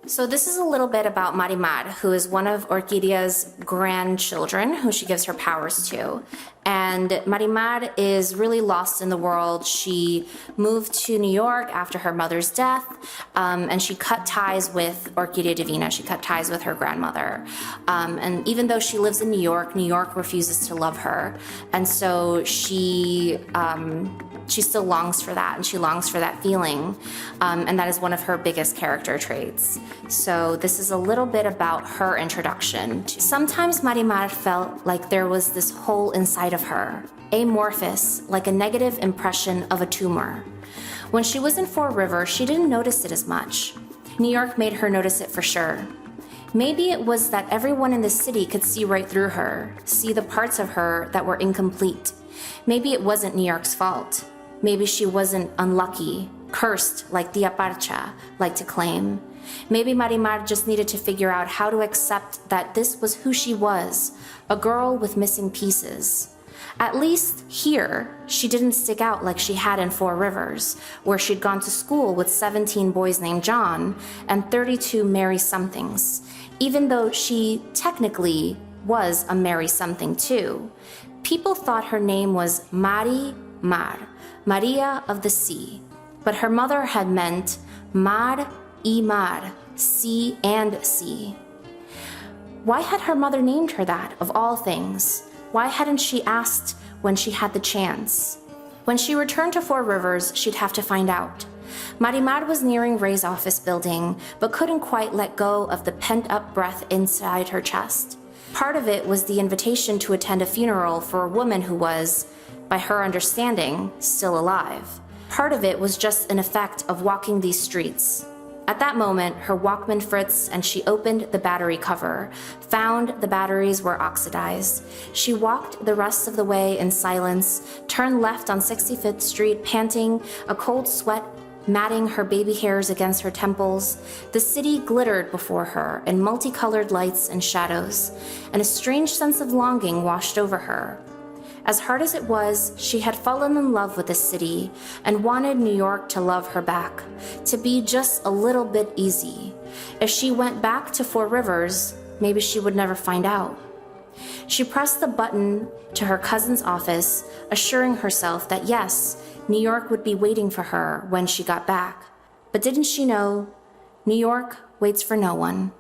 So this is a little bit about Marimar, who is one of Orquídea's grandchildren, who she gives her powers to. And Marimar is really lost in the world. She moved to New York after her mother's death, and she cut ties with Orquídea Divina. She cut ties with her grandmother. And even though she lives in New York refuses to love her. And so she still longs for that, and she longs for that feeling. And that is one of her biggest character traits. So this is a little bit about her introduction. Sometimes Marimar felt like there was this hole inside of her, amorphous, like a negative impression of a tumor. When she was in Four Rivers, she didn't notice it as much. New York made her notice it for sure. Maybe it was that everyone in the city could see right through her, see the parts of her that were incomplete. Maybe it wasn't New York's fault. Maybe she wasn't unlucky, cursed like Tia Parcha liked to claim. Maybe Marimar just needed to figure out how to accept that this was who she was, a girl with missing pieces. At least here, she didn't stick out like she had in Four Rivers, where she'd gone to school with 17 boys named John and 32 Mary-somethings, even though she technically was a Mary-something too. People thought her name was Marimar, Maria of the Sea, but her mother had meant Mar y Mar, sea and sea. Why had her mother named her that, of all things? Why hadn't she asked when she had the chance? When she returned to Four Rivers, she'd have to find out. Marimar was nearing Ray's office building, but couldn't quite let go of the pent-up breath inside her chest. Part of it was the invitation to attend a funeral for a woman who was, by her understanding, still alive. Part of it was just an effect of walking these streets. At that moment, her Walkman fritzed and she opened the battery cover, found the batteries were oxidized. She walked the rest of the way in silence, turned left on 65th Street, panting, a cold sweat matting her baby hairs against her temples. The city glittered before her in multicolored lights and shadows, and a strange sense of longing washed over her. As hard as it was, she had fallen in love with the city and wanted New York to love her back, to be just a little bit easy. If she went back to Four Rivers, maybe she would never find out. She pressed the button to her cousin's office, assuring herself that yes, New York would be waiting for her when she got back. But didn't she know, New York waits for no one.